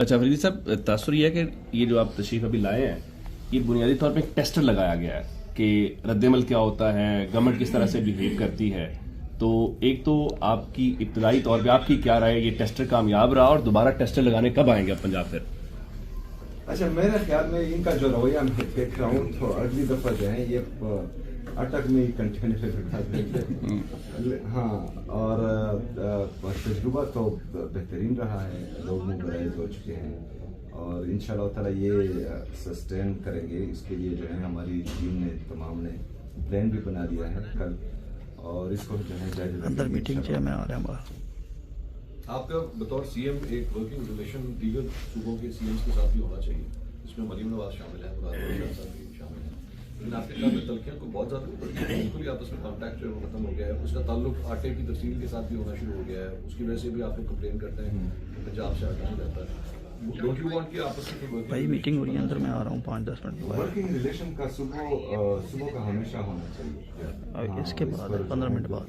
अच्छा फरीदी साहब, तासुर ये है कि ये जो आप तशरीफ अभी लाए हैं, ये बुनियादी तौर पे एक टेस्टर लगाया गया है कि रद्दमल क्या होता है, गवर्नमेंट किस तरह से बिहेव करती है। तो एक तो आपकी इब्तदाई तौर पे आपकी क्या राय है, ये टेस्टर कामयाब रहा और दोबारा टेस्टर लगाने कब आएंगे आप पंजाब फिर? अच्छा, मेरे ख्याल में इनका जो रवैया मैं देख रहा हूँ तो अगली दफा जो है ये अटक में ही कंटेनर बिठा देंगे। हाँ, और तजुर्बा तो बेहतरीन रहा है, लोग मोबाइल हो चुके हैं और इंशाल्लाह ताला ये सस्टेन करेंगे। इसके लिए जो है हमारी टीम ने तमाम ने प्लान भी बना दिया है कल, और इसको जो है जायजा अंदर मीटिंग में आ रहे हैं बाहर। आपका बतौर सीएम एक वर्किंग रिलेशन दीगर सूबों के सीएम्स के साथ भी होना चाहिए, इसमें मरीम नवाज शामिल है, मुराद अहमद साहब भी शामिल है, लेकिन आपके खिलाफ में तलखियां को बहुत ज़्यादा बिल्कुल ही आपस में कॉन्टैक्ट जो है वो खत्म हो गया है। उसका ताल्लुक आटे की तफसील के साथ भी होना शुरू हो गया है, उसकी वजह से भी आप लोग कंप्लेन करते हैं कि पंजाब से आटा नहीं जाता है। डोंट यू वांट कि आपस में भाई मीटिंग हो रही है, अंदर मैं आ रहा हूँ 5-10 मिनट बाद। वर्किंग रिलेशन का सुबह का हमेशा होना चाहिए, इसके बाद 15 मिनट बाद।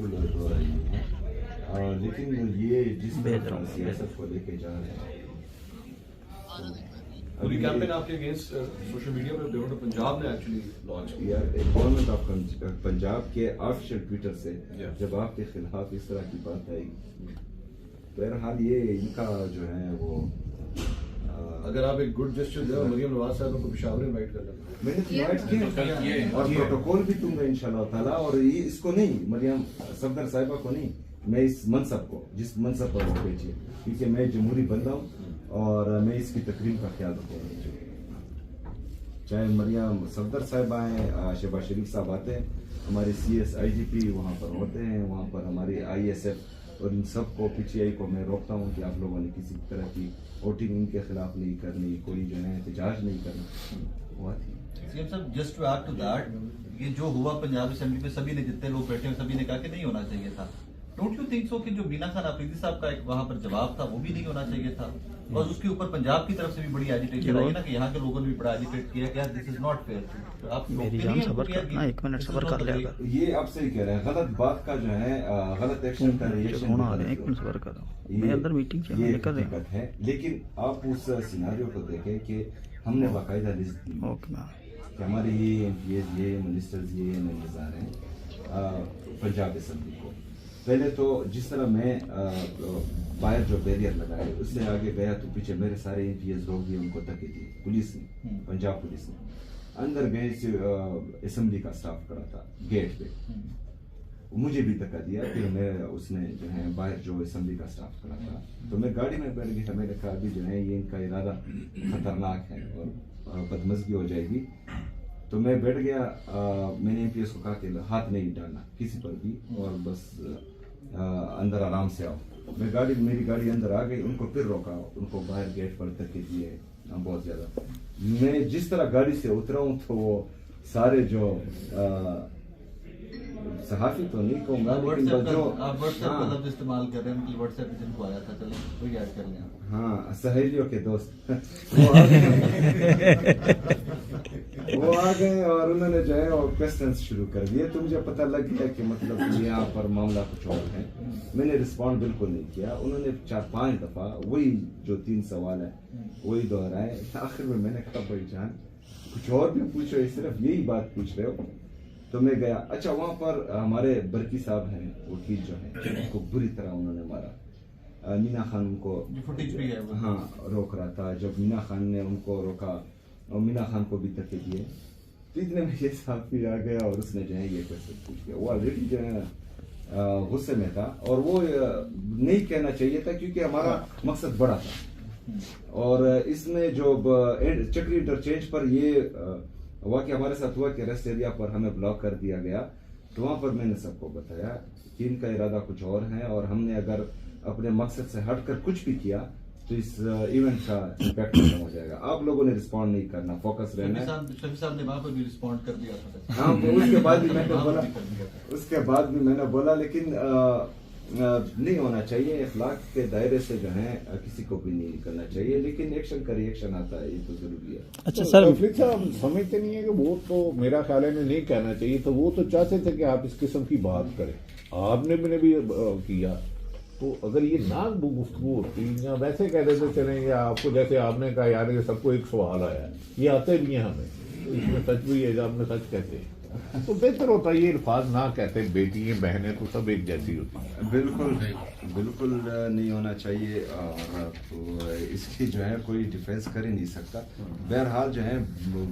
लेकिन ये जिस तरह सियासत को लेके जा रहे हैं, पूरी कैंपेन आपके अगेंस्ट सोशल मीडिया पर गवर्नमेंट ऑफ पंजाब ने एक्चुअली लॉन्च किया। गवर्नमेंट ऑफ पंजाब के ऑफिशियल ट्विटर से जब आपके खिलाफ इस तरह की बात आई, बहरहाल ये इनका जो है वो अगर आप एक गुड जेस्चर दे मरीम नवाज साहब को पेशावर इनवाइट कर लेते, मैंने तो इनवाइट किया और प्रोटोकॉल भी दूंगा इंशाल्लाह ताला। और ये इसको नहीं, मरियम सफदर साहिबा को नहीं, मैं इस मनसब को, जिस मनसब पर वो भेजिए, क्योंकि मैं जमहूरी बंदा हूँ और मैं इसकी तकरीम का ख्याल रखूँगा। चाहे मरियम सफदर साहिबा हैं, शहबाज शरीफ साहब आते हैं, हमारे CS IGP वहाँ पर होते हैं, वहाँ पर हमारी ISF, और इन सब को PTI को मैं रोकता हूँ कि आप लोगों ने किसी तरह की वोटिंग इनके खिलाफ नहीं करनी, कोई जो है एहतजाज नहीं करना। हुआ थी सीएम साहब, just to add to that, ये जो हुआ पंजाब असेंबली में, सभी ने, जितने लोग बैठे हैं सभी ने कहा कि नहीं होना चाहिए था। डोंट यू थिंक सो कि जो मीना खान अफरीदी साहब का एक वहां पर जवाब था वो भी नहीं होना चाहिए था, और उसके ऊपर पंजाब की तरफ से भी बड़ी एजिटेशन आई ना कि यहाँ के लोगों ने भी बड़ा एजिटेट किया कि दिस इज नॉट फेयर। आप मेरी जान सबर करना, 1 मिनट सबर कर लिया। ये आप सही कह रहे हैं, गलत बात का जो है गलत एक्शन का रिएक्शन होना आ रहे हैं, 1 मिनट सबर कर रहा हूँ, मैं अंदर मीटिंग से निकल रहा हूँ है। लेकिन आप उस सिनारियो को देखें कि हमने बाकायदा लिस्ट दी कि हमारे ये MPs, ये मिनिस्टर्स, ये मेंबर्स आ रहे हैं पंजाब असेंबली को। पहले तो जिस तरह मैं बाहर जो बैरियर लगाए उससे आगे गया तो पीछे मेरे सारे MPs रोक दिए, उनको धक्के दिए पुलिस ने, पंजाब पुलिस ने। अंदर गए असेंबली का स्टाफ खड़ा था गेट पे, मुझे भी धक्का दिया। फिर मैं उसने जो है बाहर जो असेंबली का स्टाफ खड़ा था तो मैं गाड़ी में बैठ गया। मैंने कहा अभी जो है ये इनका इरादा खतरनाक है और बदमज़गी हो जाएगी। तो मैं बैठ गया। मैंने MPs को कहा कि हाथ नहीं डालना किसी पर भी, और बस अंदर आराम से आओ। मेरी गाड़ी अंदर आ गई, उनको फिर रोका, उनको बाहर गेट पर धक्के दिए बहुत ज्यादा। मैं जिस तरह गाड़ी से उतरा हूँ तो वो सारे जो सहाफी तो नहीं कहूँगा, लेकिन जो व्हाट्सएप इस्तेमाल कर रहे हैं, उनकी व्हाट्सएप जिनको आया था, चलो कोई ऐड कर लें। हाँ, सहेलियों के दोस्त वो आ गए और उन्होंने जो है क्वेश्चंस शुरू कर दिए। तो मुझे पता लग गया कि मतलब यहाँ पर मामला कुछ और है। मैंने रिस्पॉन्ड बिल्कुल नहीं किया। उन्होंने 4-5 दफा वही जो 3 सवाल है वही दोहराए। आखिर में मैंने कहा भाई जान कुछ और भी पूछो, सिर्फ यही बात पूछ रहे हो। तो मैं गया। अच्छा, वहाँ पर हमारे बरकी साहब हैं वकील जो है, उनको बुरी तरह उन्होंने मारा। मीना खान उनको हाँ रोक रहा था। जब मीना खान ने उनको रोका और मीना खान को भी धक्के दिए, तो इतने में ये साफी आ गया और उसने जो है ये क्वेश्चन पूछ दिया। वो ऑलरेडी जो है गुस्से में था और वो नहीं कहना चाहिए था क्योंकि हमारा मकसद बड़ा था। और इसमें जो चक्री इंटरचेंज पर ये वाकया हमारे साथ हुआ कि रेस्ट एरिया पर हमें ब्लॉक कर दिया गया। तो वहाँ पर मैंने सबको बताया कि इनका इरादा कुछ और है और हमने अगर अपने मकसद से हटकर कुछ भी किया तो इस इवेंट का इम्पैक्ट खत्म हो जाएगा। आप लोगों ने रिस्पॉन्ड नहीं करना, फोकस रहना है। शफी साहब ने वहाँ पर भी रिस्पॉन्ड कर दिया था। हाँ, उसके बाद भी मैंने बोला लेकिन नहीं होना चाहिए। इखलाक के दायरे से जो है किसी को भी नहीं करना चाहिए, लेकिन एक्शन का रिएक्शन आता है, ये तो जरूरी है। अच्छा सर, तौफीक साहब समझते नहीं है कि वो तो मेरा ख्याल है नहीं कहना चाहिए, तो वो तो चाहते थे कि आप इस किस्म की बात करें, आपने भी किया। तो अगर ये ना गुफ्तगू होती या वैसे कह देते चलेंगे आपको, जैसे आपने कहा यार ये सबको एक सवाल आया है, ये आते भी हैं हमें, तो इसमें सच भी है, आपने सच कहते हैं तो बेहतर होता है ये अल्फाज ना कहते, बेटी बहनें तो सब एक जैसी होती हैं। बिल्कुल बिल्कुल नहीं होना चाहिए, और तो इसकी जो है कोई डिफेंस कर ही नहीं सकता। बहरहाल जो है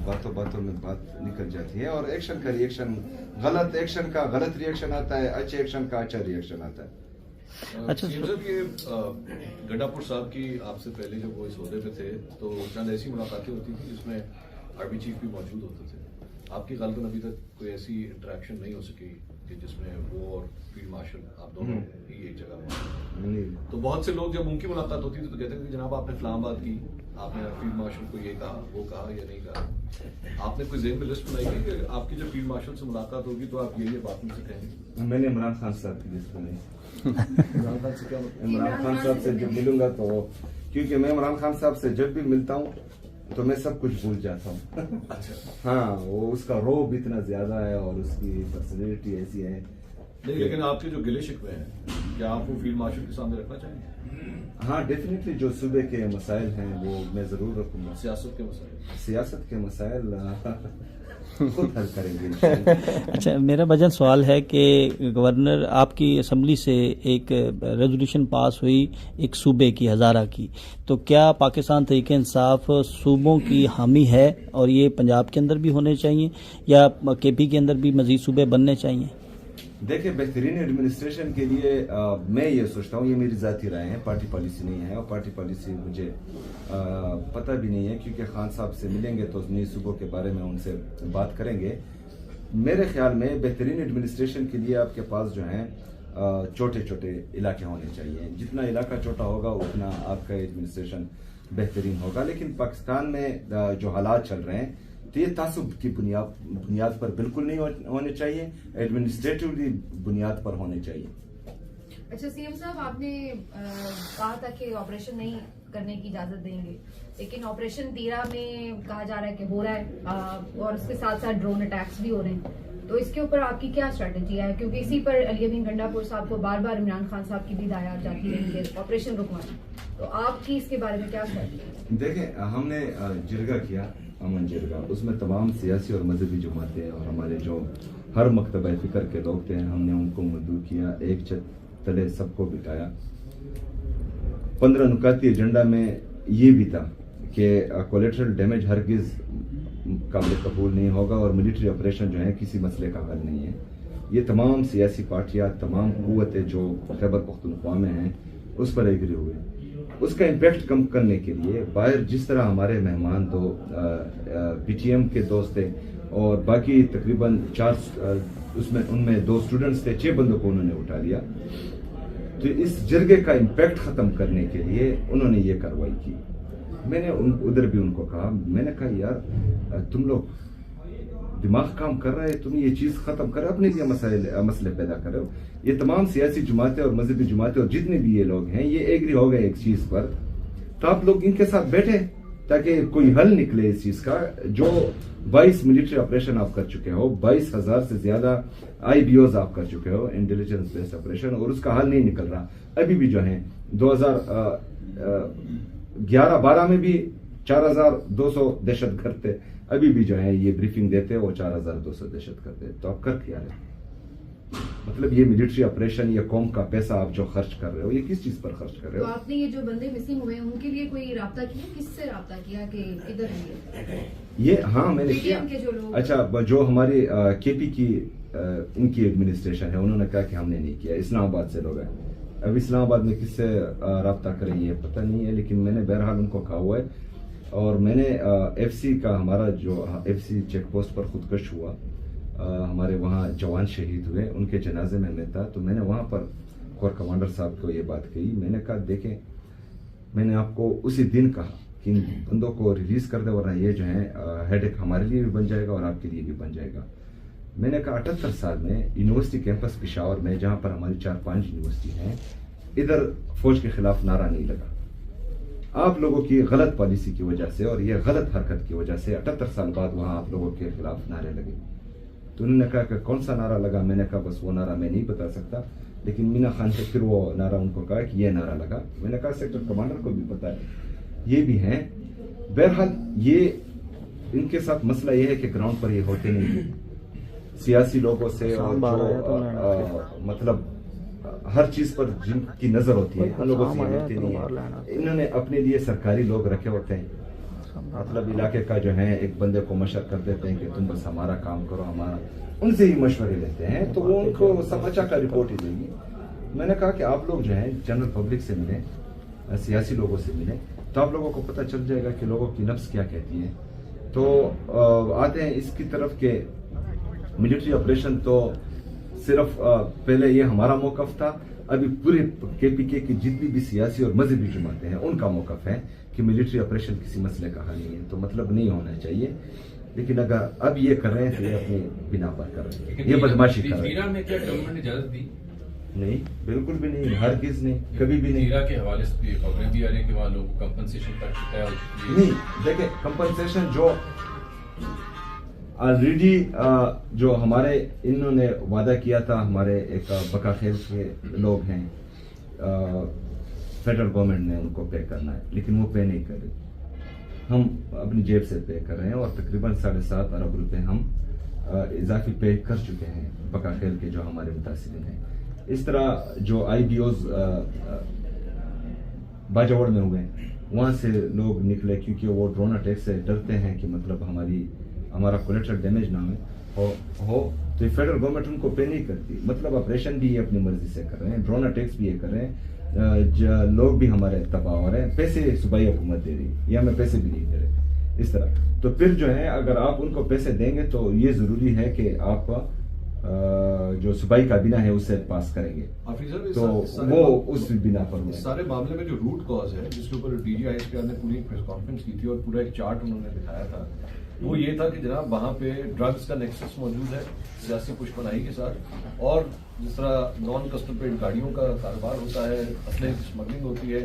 बातों बातों में बात निकल जाती है, और एक्शन का रिएक्शन, गलत एक्शन का गलत रिएक्शन आता है, अच्छे एक्शन का अच्छा रिएक्शन आता है। अच्छा जब ये गड्ढापुर साहब की आपसे पहले जब वो इस ओहदे पे थे तो चंद ऐसी मुलाकातें होती थी जिसमें आर्मी चीफ भी मौजूद होते थे। आपकी गालबन अभी तक कोई ऐसी इंटरेक्शन नहीं हो सकी कि जिसमें वो और फील्ड मार्शल आप दोनों ही एक जगह मौजूद। तो बहुत से लोग जब उनकी मुलाकात होती थी तो कहते थे कि जनाब आपने इस्लामाबाद की, आपने फील्ड मार्शल को ये कहा, वो कहा या नहीं कहा। आपने कोई ज़हन में लिस्ट बनाई है कि आपकी जब फील्ड मार्शल से मुलाकात होगी तो आप ये बात मुझसे कहेंगे? मैंने इमरान खान साहब की लिस्ट बनाई। इमरान खान से क्या मतलब? इमरान खान साहब से जब मिलूंगा तो, क्योंकि मैं इमरान खान साहब से जब भी मिलता हूँ तो मैं सब कुछ भूल जाता हूँ। अच्छा। हाँ, वो उसका रोब इतना ज्यादा है और उसकी पर्सनैलिटी ऐसी है। नहीं, लेकिन आपके जो गिले शिकवे हैं क्या आप वो फील्ड मार्शल के सामने रखना चाहेंगे? हाँ, डेफिनेटली जो सूबे के मसाइल हैं वो मैं जरूर रखूंगा। सियासत के मसाइल? सियासत के मसाइल खुद हल करेंगे। अच्छा, मेरा वजन सवाल है कि गवर्नर आपकी असम्बली से एक रेजोल्यूशन पास हुई एक सूबे की, हज़ारा की, तो क्या पाकिस्तान तहरीक इंसाफ सूबों की हामी है और ये पंजाब के अंदर भी होने चाहिए या केपी के अंदर भी मजीद सूबे बनने चाहिए? देखिए, बेहतरीन एडमिनिस्ट्रेशन के लिए मैं ये सोचता हूँ, ये मेरी ज़ाती राय है, पार्टी पॉलिसी नहीं है, और पार्टी पॉलिसी मुझे पता भी नहीं है, क्योंकि खान साहब से मिलेंगे तो नई सूबों के बारे में उनसे बात करेंगे। मेरे ख्याल में बेहतरीन एडमिनिस्ट्रेशन के लिए आपके पास जो है छोटे छोटे इलाके होने चाहिए। जितना इलाका छोटा होगा उतना आपका एडमिनिस्ट्रेशन बेहतरीन होगा। लेकिन पाकिस्तान में जो हालात चल रहे हैं तो ये तासुब की बुनियाद पर बिल्कुल नहीं होने चाहिए, एडमिनिस्ट्रेटिव बुनियाद पर होने चाहिए। अच्छा सीएम साहब, आपने कहा था कि ऑपरेशन नहीं करने की इजाजत देंगे, लेकिन ऑपरेशन तीरा में कहा जा रहा है कि हो रहा है और उसके साथ साथ ड्रोन अटैक्स भी हो रहे हैं, तो इसके ऊपर आपकी क्या स्ट्रेटेजी है? क्योंकि इसी पर अली अमीन गंडापुर साहब को बार बार इमरान खान साहब की भी हिदायत जाती है कि ऑपरेशन रुकवाना, तो आपकी इसके बारे में क्या स्ट्रेटेजी है? देखें, हमने जिरगा किया, अमन जिरगा, उसमें तमाम सियासी और मजहबी जमातें और हमारे जो हर मकतबा फिक्र के लोग थे, हमने उनको मदऊ किया, एक छत तले सबको बिठाया। 15 नुकाती एजेंडा में ये भी था कि कोलेटरल डैमेज हरगिज काबिल कबूल नहीं होगा और मिलिट्री ऑपरेशन जो है किसी मसले का हल नहीं है। ये तमाम सियासी पार्टियां, तमाम कुव्वतें जो खैबर पख्तूनख्वा में हैं उस पर एग्री हुए। उसका इम्पैक्ट कम करने के लिए बाहर जिस तरह हमारे मेहमान दो पीटीएम के दोस्त थे और बाकी तकरीबन 4 उनमें 2 स्टूडेंट्स थे, 6 बंदों को उन्होंने उठा लिया। तो इस जरगे का इम्पैक्ट खत्म करने के लिए उन्होंने ये कार्रवाई की। मैंने उधर भी उनको कहा, मैंने कहा यार तुम लोग दिमाग काम कर रहे हैं, तुम ये चीज खत्म कर अपने लिए मसले पैदा कर रहे हो। ये तमाम सियासी जमातें और मजहबी जमातें और जितने भी ये लोग हैं ये एग्री हो गए एक चीज पर, तो आप लोग इनके साथ बैठे ताकि कोई हल निकले इस चीज का। जो 22 मिलिट्री ऑपरेशन आप कर चुके हो, 22,000 से ज्यादा IBOs आप कर चुके हो, इंटेलिजेंस बेस्ड ऑपरेशन, और उसका हल नहीं निकल रहा। अभी भी जो है 2011-12 में भी 4,200 दहशतगर्द थे, अभी भी जो है ये ब्रीफिंग देते हैं वो 4,200 दहशतगर्द थे। तो आप कर क्या रहे? मतलब ये मिलिट्री ऑपरेशन, ये कौम का पैसा आप जो खर्च कर रहे हो, ये किस चीज पर खर्च कर रहे हो? तो आपने ये जो बंदे मिसिंग हुए उनके लिए कोई राब्ता किया? किससे राब्ता किया कि इधर है ये? हाँ, मैंने किया। के जो लोग, अच्छा, जो हमारी केपी की इनकी एडमिनिस्ट्रेशन है उन्होंने कहा कि हमने नहीं किया, इस्लामाबाद से लोग हैं। अब इस्लामाबाद में किससे राब्ता करें ये पता नहीं है, लेकिन मैंने बहरहाल उनको कहा हुआ है। और मैंने FC का हमारा जो FC चेक पोस्ट पर खुदकश हुआ, हमारे वहाँ जवान शहीद हुए, उनके जनाजे में मैं था, तो मैंने वहाँ पर कोर कमांडर साहब को ये बात कही। मैंने कहा देखें, मैंने आपको उसी दिन कहा कि इन बंदों को रिलीज कर दे वरना ये जो है हेडेक हमारे लिए भी बन जाएगा और आपके लिए भी बन जाएगा। मैंने कहा 78 साल में यूनिवर्सिटी कैंपस पेशावर में, जहाँ पर हमारी 4-5 यूनिवर्सिटी हैं, इधर फौज के खिलाफ नारा नहीं लगा। आप लोगों की गलत पॉलिसी की वजह से और ये गलत हरकत की वजह से 78 साल बाद वहाँ आप लोगों के खिलाफ नारे लगे। तो उन्होंने कहा कि कौन सा नारा लगा? मैंने कहा बस वो नारा मैं नहीं बता सकता, लेकिन मीना खान ने फिर वो नारा उनको कहा कि ये नारा लगा। मैंने कहा सेक्टर कमांडर को भी पता है, ये भी हैं। बहरहाल ये इनके साथ मसला ये है कि ग्राउंड पर ये होते नहीं है, सियासी लोगों से और जो मतलब हर चीज पर जिनकी नजर होती है उन लोगों से मिलती नहीं है। इन्होंने अपने लिए सरकारी लोग रखे होते हैं, मतलब इलाके का जो है एक बंदे को मशर कर देते हैं कि तुम बस हमारा काम करो, हमारा, उनसे ही मशवरे लेते हैं, तो वो उनको सब अच्छा का रिपोर्ट ही देंगी। मैंने कहा कि आप लोग जो है जनरल पब्लिक से मिलें, सियासी लोगों से मिलें, तो आप लोगों को पता चल जाएगा कि लोगों की नफ्स क्या कहती है। तो आते हैं इसकी तरफ के मिलिट्री ऑपरेशन, तो सिर्फ पहले ये हमारा मौकफ था, अभी पूरे केपीके की जितनी भी सियासी और मजहबी जमातें हैं उनका मौकफ है कि मिलिट्री ऑपरेशन किसी मसले का हल नहीं है, तो मतलब नहीं होना चाहिए। लेकिन अगर अब ये कर रहे हैं तो ये अपनी बिना पर कर रहे हैं, ये बदमाशी कर रहे हैं। में क्या गवर्नमेंट ने इजाजत दी? नहीं, बिल्कुल भी नहीं, हर किस ने कभी भी नहीं। हीरा के हवाले से खबरें भी आ रही कि वहाँ लोगों को कंपनसेशन तक चुका है। नहीं, देखे कंपनसेशन जो ऑलरेडी जो हमारे इन्होंने वादा किया था, हमारे एक बका खेल के लोग हैं, फेडरल गवर्नमेंट ने उनको पे करना है, लेकिन वो पे नहीं कर रही, हम अपनी जेब से पे कर रहे हैं और तकरीबन 7.5 अरब रुपए हम इजाफी पे कर चुके हैं बका खेल के जो हमारे मुतासिरीन हैं। इस तरह जो IBOs बाजावड़ में हुए, वहाँ से लोग निकले क्योंकि वो ड्रोन अटैक से डरते हैं कि मतलब हमारा कोलेटरल डैमेज ना हो, तो फेडरल गवर्नमेंट उनको पे नहीं करती। मतलब ऑपरेशन भी ये अपनी मर्जी से कर रहे हैं, ड्रोन अटैक्स भी ये कर रहे हैं, लोग भी हमारे तबाह हो रहे हैं, पैसे सूबाई हुकूमत दे रही, या हमें पैसे भी नहीं दे रहे। इस तरह तो फिर जो है अगर आप उनको पैसे देंगे तो ये जरूरी है कि आप जो सूबाई काबीना है उससे पास करेंगे, तो वो उस बिना पर सारे मामले में जो रूट कॉज है जिसके ऊपर DGISPR ने पूरी प्रेस कॉन्फ्रेंस की थी और पूरा एक चार्ट उन्होंने दिखाया था, वो ये था कि जनाब वहाँ पे ड्रग्स का नेक्सस मौजूद है सियासी पुष्पनाही के साथ, और जिस तरह नॉन कस्टम पेड गाड़ियों का कारोबार होता है, असले की स्मगलिंग होती है,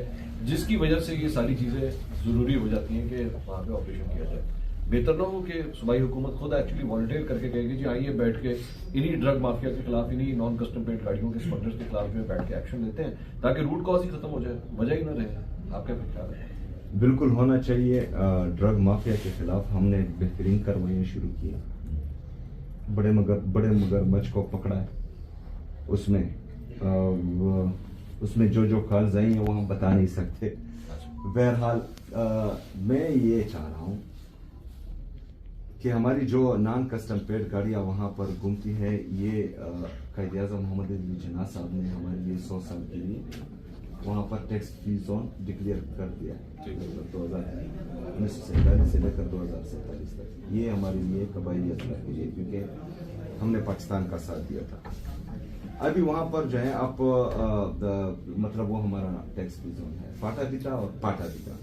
जिसकी वजह से ये सारी चीजें जरूरी हो जाती हैं कि वहाँ पे ऑपरेशन किया जाए। बेहतर ना हो कि सूबाई हुकूमत खुद एक्चुअली वॉलंटियर करके कहेगी जी आइए बैठ के इन्हीं ड्रग माफिया के खिलाफ, इन्हीं नॉन कस्टम पेड गाड़ियों के स्मगलर्स के खिलाफ में बैठ के एक्शन लेते हैं, ताकि रूट कॉज ही खत्म हो जाए, वजह ही ना रहे। आपका क्या ख्याल है? बिल्कुल होना चाहिए। ड्रग माफिया के खिलाफ हमने बेहतरीन कार्रवाइयाँ शुरू की, बड़े मगरमच्छ को पकड़ा है, उसमें जो काज आई है वो हम बता नहीं सकते। बहरहाल मैं ये चाह रहा हूँ कि हमारी जो नॉन कस्टम पेड गाड़ियाँ वहाँ पर घूमती है, ये कायदे आज़म मोहम्मद अली जिन्ना साहब ने हमारे लिए 100 साल के लिए वहाँ पर टैक्स फ्री जोन डिक्लेयर कर दिया 1947 से लेकर 2047 तक। ये हमारे लिए कबायली अजला के लिए, क्योंकि हमने पाकिस्तान का साथ दिया था। अभी वहाँ पर जो है आप मतलब वो हमारा टैक्स फ्री जोन है, फाटा भी था और पाटा भी था।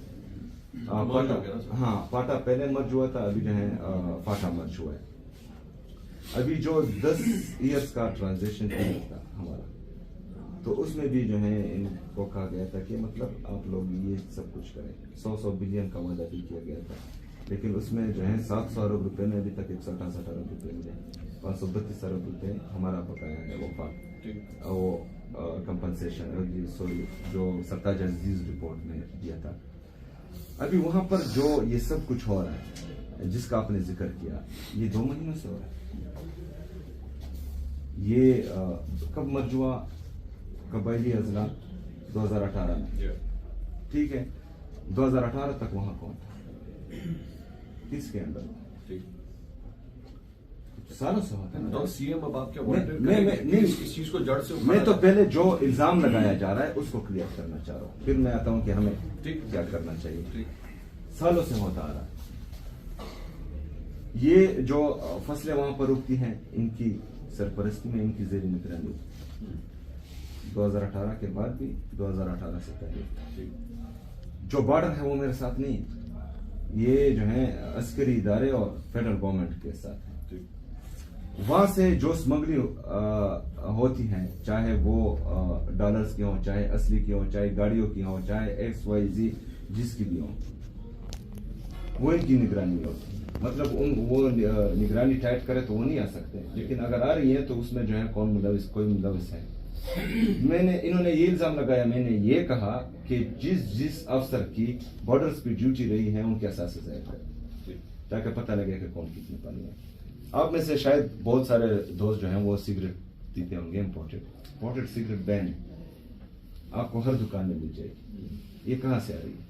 हाँ, पाटा पहले मर्ज हुआ था, अभी जो है फाटा मर्ज हुआ है। अभी जो 10 इयर्स का ट्रांजेक्शन पीरियड था हमारा, तो उसमें भी जो है इनको कहा गया था कि मतलब आप लोग ये सब कुछ करें, 100 बिलियन का वादा भी किया गया था, लेकिन उसमें जो है 700 अरब रुपए में अभी तक 168 अरब रुपए मिले, 532 अरब रुपए हमारा बकाया है वो कंपनसेशन जो सरताज अजीज रिपोर्ट में दिया था। अभी वहां पर जो ये सब कुछ हो रहा है जिसका आपने जिक्र किया, ये 2 महीनों से हो रहा है। ये कब मर्ज हुआ? कबायली अजला 2018 में, ठीक है। 2018 तक वहां कौन था, किसके अंदर? सालों से होता है। तो सीएम अब आप क्या इस चीज को जड़ से मैं तो पहले जो इल्जाम लगाया जा रहा है उसको क्लियर करना चाह रहा हूँ, फिर मैं आता हूँ कि हमें क्या करना चाहिए। सालों से होता आ रहा है, ये जो फसलें वहां पर उगती हैं इनकी सरपरस्ती में, इनकी जेर निगरानी 2018 के बाद भी, 2018 से पहले। जो बॉर्डर है वो मेरे साथ नहीं, ये जो है अस्करी इदारे और फेडरल गवर्नमेंट के साथ है। वहां से जो स्मगलिंग होती है, चाहे वो डॉलर्स की हो, चाहे असली की हो, चाहे गाड़ियों की हो, चाहे XYZ जिसकी भी हो, वो इनकी निगरानी में होती है। मतलब वो निगरानी टाइट करे तो वो नहीं आ सकते, लेकिन अगर आ रही है तो उसमें जो है कोई मुलविस है, इन्होंने ये इल्जाम लगाया, मैंने ये कहा कि जिस अफसर की बॉर्डर्स पे ड्यूटी रही है उनके असास ज़ाहिर करें, ताकि पता लगे कि कौन कितने पानी है। आप में से शायद बहुत सारे दोस्त जो हैं वो सिगरेट पीते होंगे, इम्पोर्टेड सिगरेट बैन है, आपको हर दुकान में मिल जाएगी। ये कहाँ से आ रही है?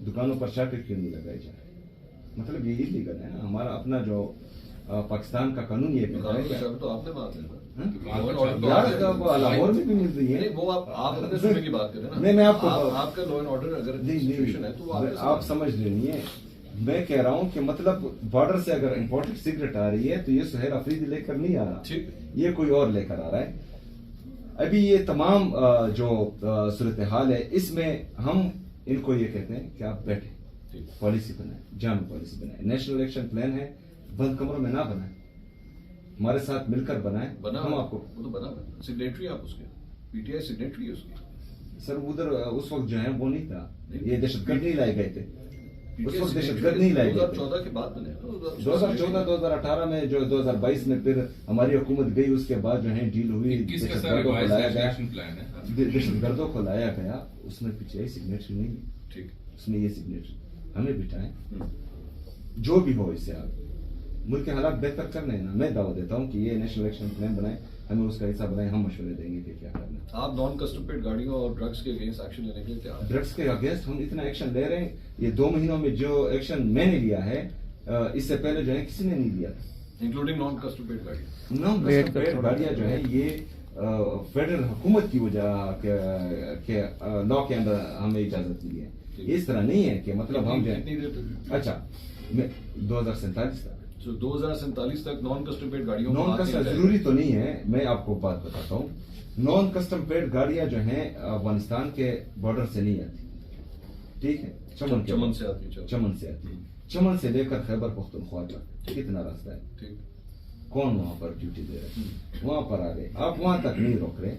दुकानों पर चाके क्यों नहीं लगाए जा रहे? मतलब ये इलीगल है ना। हमारा अपना जो पाकिस्तान का कानून ये कहता है, तो आपने बात है यार लाहौर में भी मिल रही है। नहीं, वो आप अपने सूबे की बात करें ना। नहीं, मैं आपको आपका लॉ एंड ऑर्डर अगर नहीं सिचुएशन है तो वो आप समझ रहे नहीं है। मैं कह रहा हूँ कि मतलब बॉर्डर से अगर इम्पोर्टेड सिगरेट आ रही है तो ये सुहेल अफरीदी लेकर नहीं आ रहा, ठीक, ये कोई और लेकर आ रहा है। अभी ये तमाम जो सूरत हाल है, इसमें हम इनको ये कहते हैं कि आप बैठे, पॉलिसी बनाए, जाम पॉलिसी बनाए, नेशनल एक्शन प्लान है, बंद कमरों में ना बनाए, हमारे साथ मिलकर बनाए। हम आपको वो तो बना सिग्नेटरी आप उसके, पीटीआई सिग्नेटरी है उसकी। सर उधर उस वक्त जो है वो नहीं था, ये दहशतगर्द नहीं लाए गए थे, उस वक्त दहशतगर्द नहीं लाए गए थे। 2014 के बाद बने 2014-2018 में जो 2022 में फिर हमारी हुकूमत गई, उसके बाद जो है डील हुई, दहशतगर्दों को लाया गया, दहशतगर्दों को लाया गया, उसमें पीटीआई सिग्नेटरी नहीं है, ठीक, उसमें ये सिग्नेटरी हमें बिठाएं, जो भी हो इससे आप मुल्क के हालात बेहतर करने हैं ना। मैं दावा देता हूँ कि ये नेशनल एक्शन प्लान बनाए, हमें उसका हिस्सा बनाए, हम मशवरे देंगे कि क्या करना है। आप नॉन कस्टम पेड गाड़ियों और ड्रग्स के अगेंस्ट एक्शन लेने के लिए तैयार हैं? ड्रग्स के अगेंस्ट हम इतना एक्शन ले रहे हैं, ये 2 महीनों में जो एक्शन मैंने लिया है, इससे पहले जो है किसी ने नहीं लिया था, इंक्लूडिंग नॉन कस्टम पेड गाड़ियाँ। नॉन कस्टम पेड गाड़ियाँ जो है ये फेडरल हुकूमत की वजह के लॉ के अंदर हमें इजाजत मिली है। इस तरह नहीं है कि मतलब हम जो है, अच्छा 2047 तक, 2047 तक नॉन कस्टम पेड गाड़ियों नॉन कस्टम जरूरी तो नहीं है। मैं आपको बात बताता हूँ, नॉन कस्टम पेड गाड़ियां जो हैं अफगानिस्तान के बॉर्डर से नहीं आती, ठीक है, चमन से आती, चमन से लेकर खैबर पख्तूनख्वा तक कितना रास्ता है, ठीक, कौन वहां पर ड्यूटी दे रहे हैं, वहां पर आ गए, आप वहां तक नहीं रोक रहे,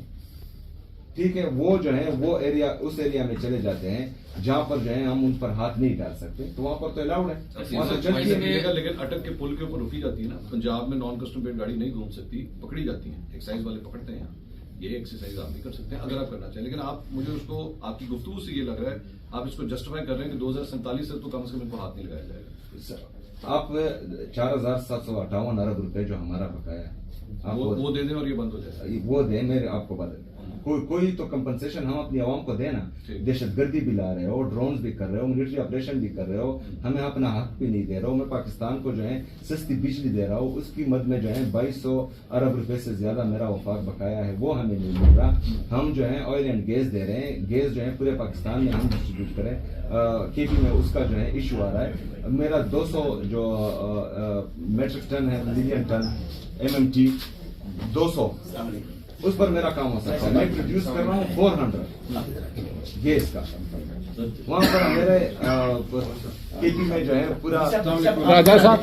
ठीक है। वो जो है वो एरिया, उस एरिया में चले जाते हैं जहां पर जो है हम उन पर हाथ नहीं डाल सकते, तो वहां पर तो अलाउड है, वहां तो चलती है। लेकिन अटक के पुल के ऊपर रुकी जाती है ना। पंजाब में नॉन कस्टम पेड गाड़ी नहीं घूम सकती, पकड़ी जाती है, एक्साइज वाले पकड़ते हैं। ये एक्सरसाइज आप नहीं कर सकते अगर आप करना चाहें, लेकिन आप मुझे उसको आपकी गुफ्तगू से ये लग रहा है आप इसको जस्टिफाई कर रहे हैं कि 2047 तक तो कम से कम इनको हाथ नहीं लगाया जाएगा। आप 4,758 अरब रुपए जो हमारा बकाया है आप वो दे दें और ये बंद हो जाए, वो दे। मेरे आपको बात कोई तो कंपनसेशन हम अपनी आवाम को देना। दहशतगर्दी भी ला रहे हो, ड्रोन्स भी कर रहे हो, मिलिट्री ऑपरेशन भी कर रहे हो, हमें अपना हक भी नहीं दे रहे हो। मैं पाकिस्तान को जो है सस्ती बिजली दे रहा हूँ, उसकी मद में जो है 2200 अरब रुपए से ज्यादा मेरा वफाक बकाया है, वो हमें नहीं मिल रहा। हम जो है ऑयल एंड गैस दे रहे हैं, गैस जो है पूरे पाकिस्तान में हम डिस्ट्रीब्यूट करें, केपी में उसका जो है इशू आ रहा है। मेरा 200 जो मेट्रिक टन है, मिलियन टन MMT 200, उस पर मेरा काम हो सकता है। मैं प्रोड्यूस कर रहा हूँ 400 गैस का, वहां पर मेरे केपी में जो है पूरा राजा साहब